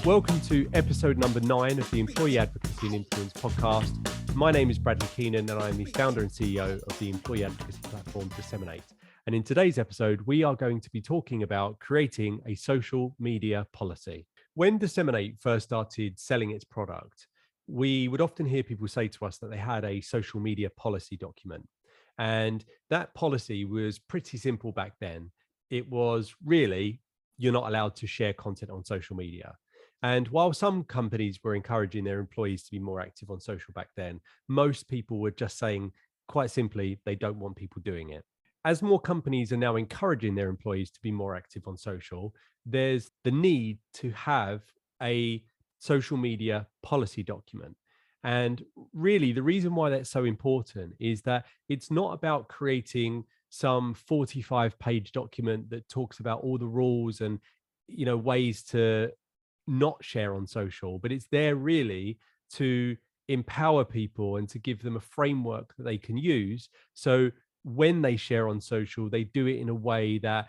Welcome to episode number 9 of the Employee Advocacy and Influence podcast. My name is Bradley Keenan and I'm the founder and CEO of the employee advocacy platform DSMN8. And in today's episode, we are going to be talking about creating a social media policy. When DSMN8 first started selling its product, we would often hear people say to us that they had a social media policy document. And that policy was pretty simple back then. It was really, you're not allowed to share content on social media. And while some companies were encouraging their employees to be more active on social back then, most people were just saying, quite simply, they don't want people doing it. As more companies are now encouraging their employees to be more active on social, there's the need to have a social media policy document. And really, the reason why that's so important is that it's not about creating some 45-page document that talks about all the rules and ways to not share on social, but it's there really to empower people and to give them a framework that they can use. So when they share on social, they do it in a way that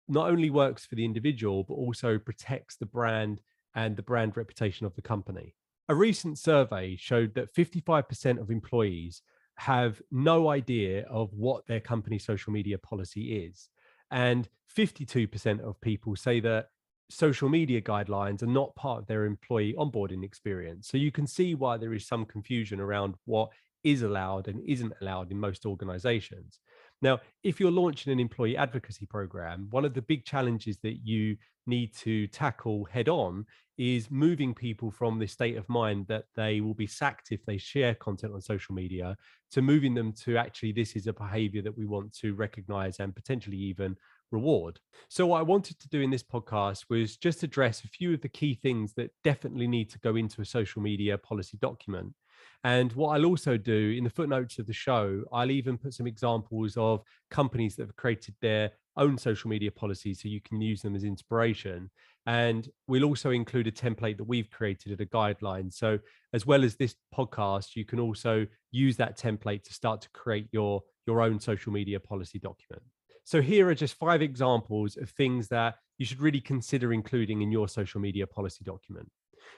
not only works for the individual, but also protects the brand and the brand reputation of the company. A recent survey showed that 55% of employees have no idea of what their company social media policy is. And 52% of people say that social media guidelines are not part of their employee onboarding experience. So you can see why there is some confusion around what is allowed and isn't allowed in most organizations. Now, if you're launching an employee advocacy program, one of the big challenges that you need to tackle head on is moving people from this state of mind that they will be sacked if they share content on social media to moving them to actually, this is a behavior that we want to recognize and potentially even reward. So what I wanted to do in this podcast was just address a few of the key things that definitely need to go into a social media policy document. And what I'll also do in the footnotes of the show, I'll even put some examples of companies that have created their own social media policies so you can use them as inspiration. And we'll also include a template that we've created at a guideline. So as well as this podcast, you can also use that template to start to create your own social media policy document. So here are just 5 examples of things that you should really consider including in your social media policy document.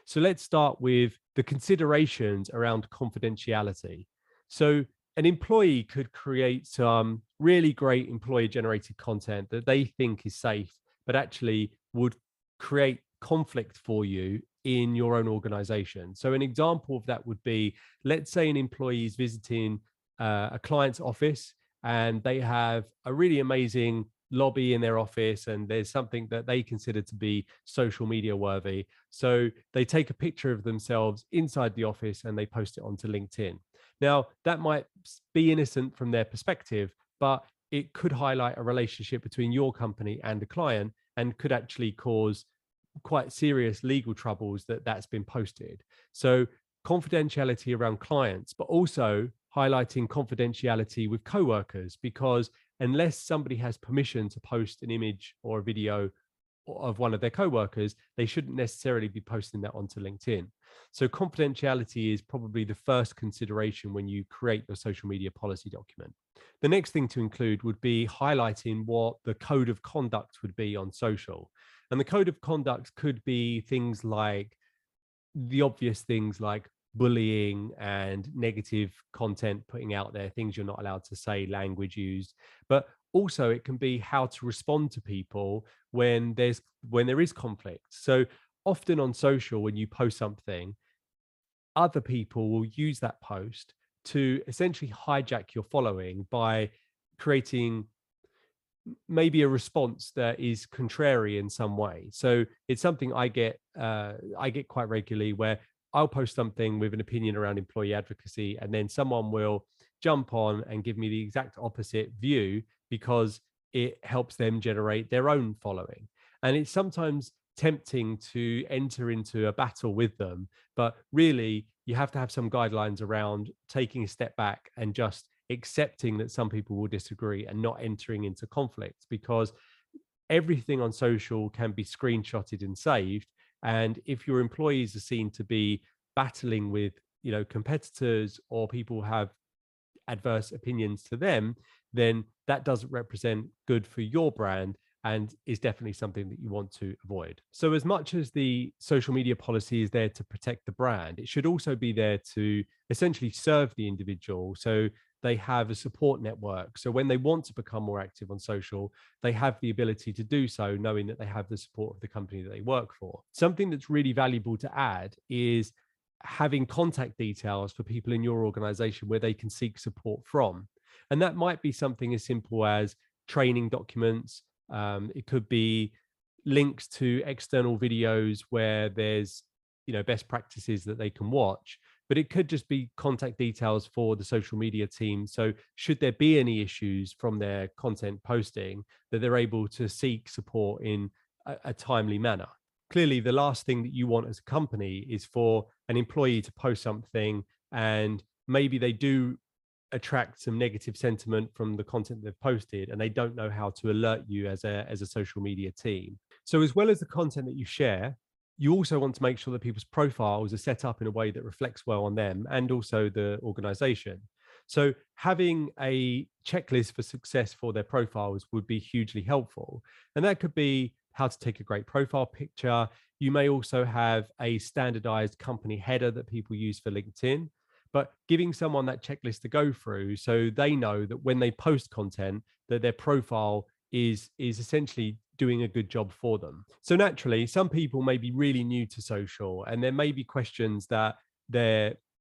So let's start with the considerations around confidentiality. So an employee could create some really great employer generated content that they think is safe, but actually would create conflict for you in your own organization. So an example of that would be, let's say an employee is visiting a client's office and they have a really amazing lobby in their office and there's something that they consider to be social media worthy. So they take a picture of themselves inside the office and they post it onto LinkedIn. Now, that might be innocent from their perspective, but it could highlight a relationship between your company and the client and could actually cause quite serious legal troubles that's been posted. So confidentiality around clients, but also highlighting confidentiality with coworkers, because unless somebody has permission to post an image or a video of one of their coworkers, they shouldn't necessarily be posting that onto LinkedIn. So confidentiality is probably the first consideration when you create your social media policy document. The next thing to include would be highlighting what the code of conduct would be on social. And the code of conduct could be things like the obvious things like bullying and negative content putting out there, things you're not allowed to say, language used, but also it can be how to respond to people when there is conflict. So often on social, when you post something, other people will use that post to essentially hijack your following by creating maybe a response that is contrary in some way. So it's something I get quite regularly, where I'll post something with an opinion around employee advocacy, and then someone will jump on and give me the exact opposite view because it helps them generate their own following. And it's sometimes tempting to enter into a battle with them, but really you have to have some guidelines around taking a step back and just accepting that some people will disagree and not entering into conflict, because everything on social can be screenshotted and saved. And if your employees are seen to be battling with, competitors or people have adverse opinions to them, then that doesn't represent good for your brand and is definitely something that you want to avoid. So as much as the social media policy is there to protect the brand, it should also be there to essentially serve the individual. So they have a support network. So when they want to become more active on social, they have the ability to do so, knowing that they have the support of the company that they work for. Something that's really valuable to add is having contact details for people in your organization where they can seek support from. And that might be something as simple as training documents. It could be links to external videos where there's, best practices that they can watch, but it could just be contact details for the social media team. So should there be any issues from their content posting, that they're able to seek support in a timely manner. Clearly, the last thing that you want as a company is for an employee to post something and maybe they do attract some negative sentiment from the content they've posted and they don't know how to alert you as a social media team. So as well as the content that you share, you also want to make sure that people's profiles are set up in a way that reflects well on them and also the organization. So having a checklist for success for their profiles would be hugely helpful. And that could be how to take a great profile picture. You may also have a standardized company header that people use for LinkedIn, but giving someone that checklist to go through so they know that when they post content, that their profile is essentially doing a good job for them. So naturally, some people may be really new to social and there may be questions that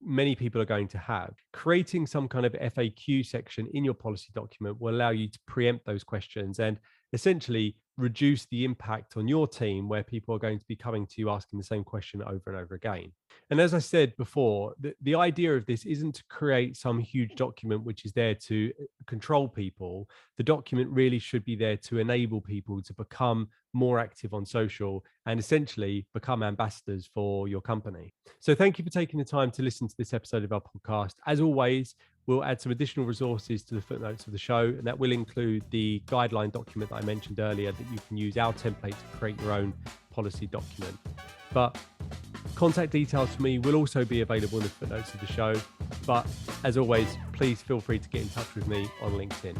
many people are going to have. Creating some kind of FAQ section in your policy document will allow you to preempt those questions and essentially reduce the impact on your team where people are going to be coming to you asking the same question over and over again. And as I said before, the idea of this isn't to create some huge document which is there to control people. The document really should be there to enable people to become more active on social and essentially become ambassadors for your company. So thank you for taking the time to listen to this episode of our podcast. As always, we'll add some additional resources to the footnotes of the show, and that will include the guideline document that I mentioned earlier that you can use our template to create your own policy document. But contact details for me will also be available in the footnotes of the show. But as always, please feel free to get in touch with me on LinkedIn.